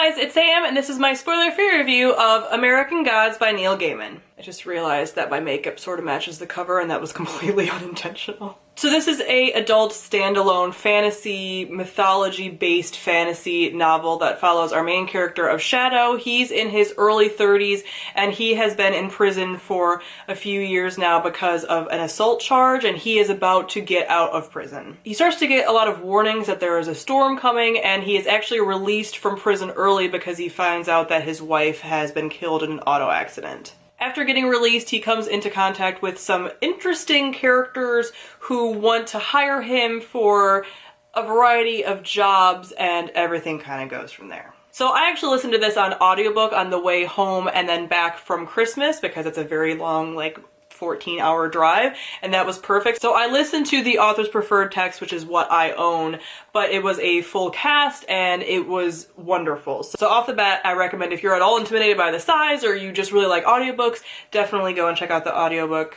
guys, it's Sam, and this is my spoiler-free review of American Gods by Neil Gaiman. I just realized that my makeup sort of matches the cover, and that was completely unintentional. So this is a adult standalone fantasy, mythology-based fantasy novel that follows our main character of Shadow. He's in his early 30s, and he has been in prison for a few years now because of an assault charge, and he is about to get out of prison. He starts to get a lot of warnings that there is a storm coming, and he is actually released from prison early because he finds out that his wife has been killed in an auto accident. After getting released, he comes into contact with some interesting characters who want to hire him for a variety of jobs, and everything kind of goes from there. So I actually listened to this on audiobook on the way home and then back from Christmas because it's a very long, like, 14-hour drive, and that was perfect. So I listened to the author's preferred text, which is what I own, but it was a full cast and it was wonderful. So off the bat, I recommend if you're at all intimidated by the size or you just really like audiobooks, definitely go and check out the audiobook.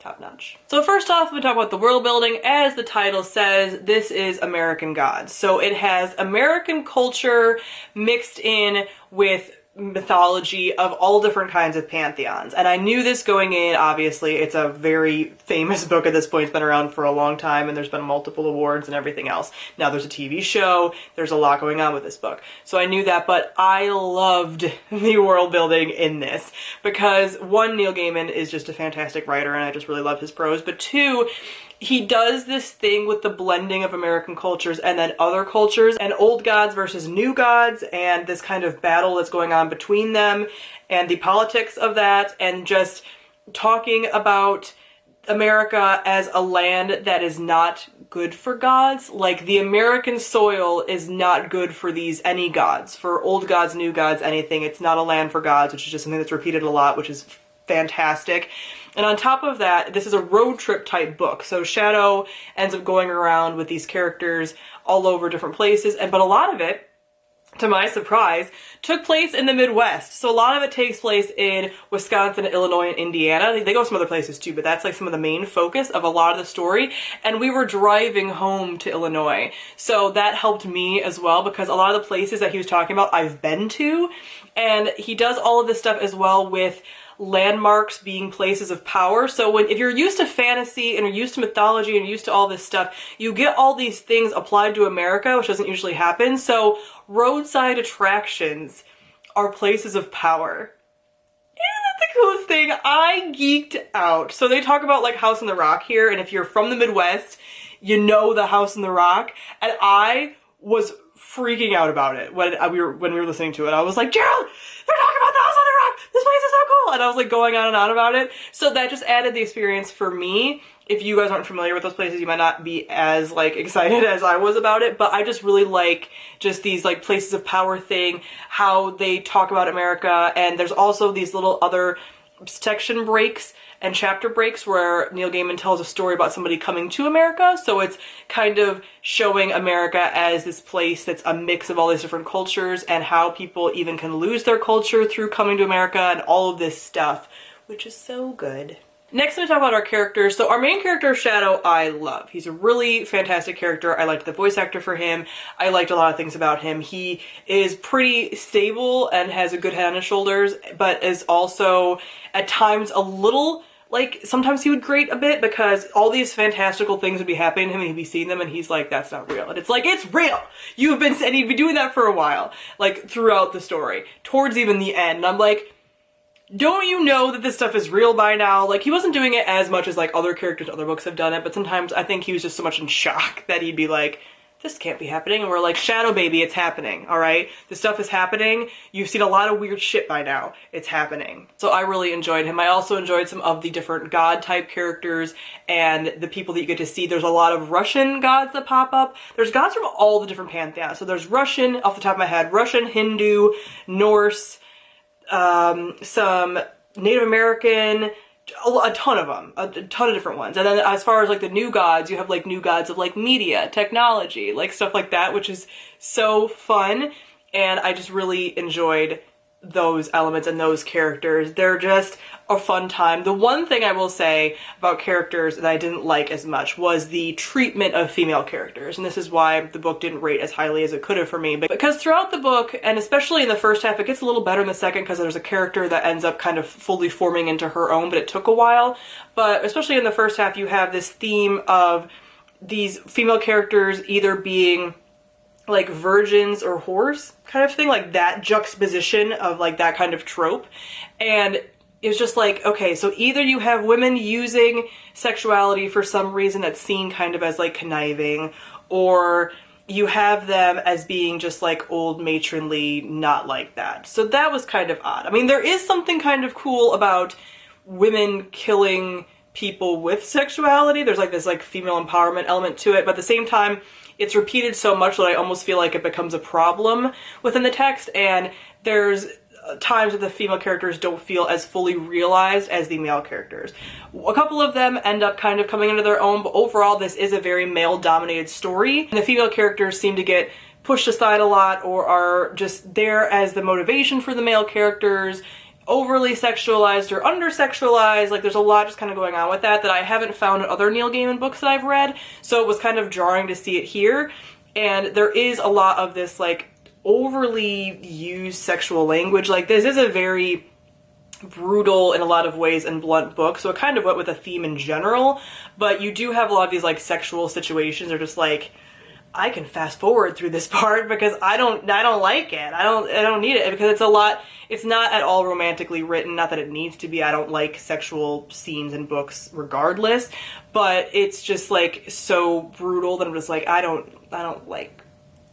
Top notch. So first off, we talk about the world building. As the title says, this is American Gods. So it has American culture mixed in with mythology of all different kinds of pantheons. And I knew this going in, obviously. It's a very famous book at this point. It's been around for a long time and there's been multiple awards and everything else. Now there's a TV show, there's a lot going on with this book. So I knew that, but I loved the world building in this because one, Neil Gaiman is just a fantastic writer and I just really love his prose, but two, he does this thing with the blending of American cultures and then other cultures and old gods versus new gods and this kind of battle that's going on between them and the politics of that, and just talking about America as a land that is not good for gods. Like, the American soil is not good for any gods, for old gods, new gods, anything. It's not a land for gods, which is just something that's repeated a lot, which is fantastic. And on top of that, this is a road trip type book. So Shadow ends up going around with these characters all over different places, but a lot of it, to my surprise, took place in the Midwest. So a lot of it takes place in Wisconsin, Illinois, and Indiana. They go some other places too, but that's like some of the main focus of a lot of the story. And we were driving home to Illinois. So that helped me as well because a lot of the places that he was talking about I've been to. And he does all of this stuff as well with landmarks being places of power. So if you're used to fantasy and you're used to mythology and you're used to all this stuff, you get all these things applied to America, which doesn't usually happen. So roadside attractions are places of power. Isn't that the coolest thing? I geeked out. So they talk about like House on the Rock here, and if you're from the Midwest, you know the House on the Rock, and I was freaking out about it when we were listening to it. I was like, Gerald, they're talking about the House on the Rock! This place is so cool! And I was like going on and on about it. So that just added the experience for me. If you guys aren't familiar with those places, you might not be as like excited as I was about it, but I just really like just these like places of power thing, how they talk about America, and there's also these little other section breaks and chapter breaks where Neil Gaiman tells a story about somebody coming to America. So it's kind of showing America as this place that's a mix of all these different cultures and how people even can lose their culture through coming to America and all of this stuff, which is so good. Next, I'm going to talk about our characters. So our main character, Shadow, I love. He's a really fantastic character. I liked the voice actor for him. I liked a lot of things about him. He is pretty stable and has a good head on his shoulders, but is also at times a little, like, sometimes he would grate a bit because all these fantastical things would be happening to him and he'd be seeing them and he's like, that's not real. And it's like, it's real! And he'd be doing that for a while, like, throughout the story, towards even the end. And I'm like, don't you know that this stuff is real by now? Like, he wasn't doing it as much as, like, other characters in other books have done it, but sometimes I think he was just so much in shock that he'd be like, this can't be happening. And we're like, Shadow baby, it's happening, alright? This stuff is happening. You've seen a lot of weird shit by now. It's happening. So I really enjoyed him. I also enjoyed some of the different god-type characters and the people that you get to see. There's a lot of Russian gods that pop up. There's gods from all the different pantheons. So there's Russian, off the top of my head, Russian, Hindu, Norse, some Native American, a ton of them, a ton of different ones. And then as far as like the new gods, you have like new gods of like media, technology, like stuff like that, which is so fun. And I just really enjoyed those elements and those characters. They're just a fun time. The one thing I will say about characters that I didn't like as much was the treatment of female characters, and this is why the book didn't rate as highly as it could have for me, because throughout the book, and especially in the first half, it gets a little better in the second because there's a character that ends up kind of fully forming into her own, but it took a while. But especially in the first half, you have this theme of these female characters either being like virgins or whores kind of thing, like that juxtaposition of like that kind of trope. And it's just like, okay, so either you have women using sexuality for some reason that's seen kind of as like conniving, or you have them as being just like old matronly, not like that. So that was kind of odd. I mean, there is something kind of cool about women killing people with sexuality. There's like this like female empowerment element to it, but at the same time, it's repeated so much that I almost feel like it becomes a problem within the text, and there's times that the female characters don't feel as fully realized as the male characters. A couple of them end up kind of coming into their own, but overall this is a very male-dominated story, and the female characters seem to get pushed aside a lot or are just there as the motivation for the male characters, overly sexualized or under-sexualized. Like there's a lot just kind of going on with that I haven't found in other Neil Gaiman books that I've read, so it was kind of jarring to see it here. And there is a lot of this like overly used sexual language. Like this is a very brutal in a lot of ways and blunt book, so it kind of went with a theme in general, but you do have a lot of these like sexual situations are just like, I can fast forward through this part because I don't like it. I don't need it because it's a lot. It's not at all romantically written. Not that it needs to be. I don't like sexual scenes in books regardless, but it's just like so brutal that I'm just like, I don't like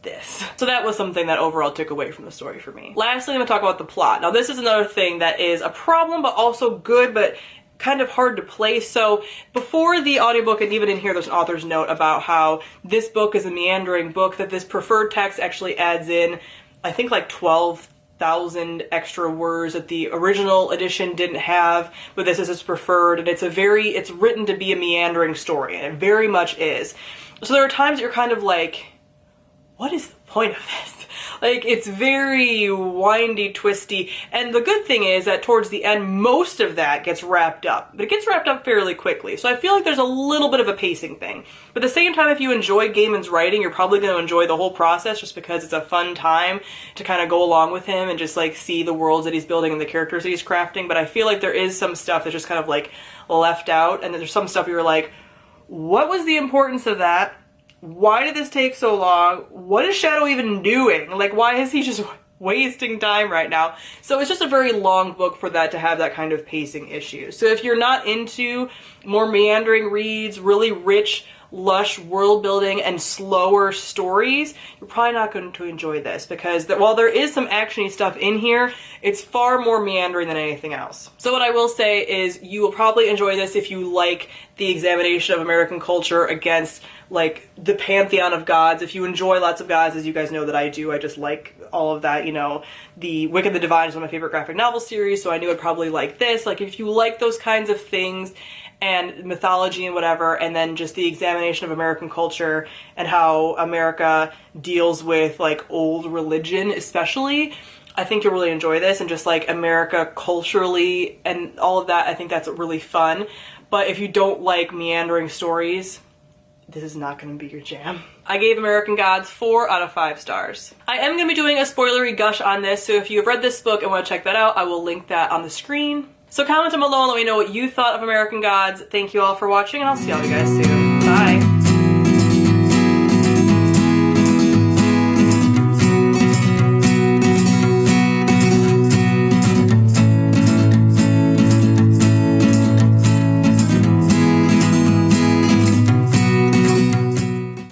this. So that was something that overall took away from the story for me. Lastly, I'm gonna talk about the plot. Now this is another thing that is a problem, but also good, but kind of hard to place. So before the audiobook, and even in here there's an author's note about how this book is a meandering book, that this preferred text actually adds in, I think like 12,000 extra words that the original edition didn't have, but this is its preferred, and it's written to be a meandering story, and it very much is. So there are times that you're kind of like, what is the point of this? Like, it's very windy, twisty, and the good thing is that towards the end, most of that gets wrapped up, but it gets wrapped up fairly quickly, so I feel like there's a little bit of a pacing thing. But at the same time, if you enjoy Gaiman's writing, you're probably going to enjoy the whole process just because it's a fun time to kind of go along with him and just like see the worlds that he's building and the characters that he's crafting. But I feel like there is some stuff that's just kind of like left out, and then there's some stuff you're like, what was the importance of that? Why did this take so long? What is Shadow even doing? Like, why is he just wasting time right now? So it's just a very long book for that to have that kind of pacing issue. So if you're not into more meandering reads, really rich, lush world building, and slower stories, you're probably not going to enjoy this, because while there is some actiony stuff in here, it's far more meandering than anything else. So what I will say is you will probably enjoy this if you like the examination of American culture against like the pantheon of gods. If you enjoy lots of gods, as you guys know that I do, I just like all of that, you know. The Wicked the Divine is one of my favorite graphic novel series, so I knew I'd probably like this. Like, if you like those kinds of things and mythology and whatever, and then just the examination of American culture and how America deals with like old religion especially, I think you'll really enjoy this, and just like America culturally and all of that, I think that's really fun. But if you don't like meandering stories, this is not going to be your jam. I gave American Gods 4 out of 5 stars. I am going to be doing a spoilery gush on this, so if you have read this book and want to check that out, I will link that on the screen. So comment down below and let me know what you thought of American Gods. Thank you all for watching, and I'll see all you guys soon. Bye!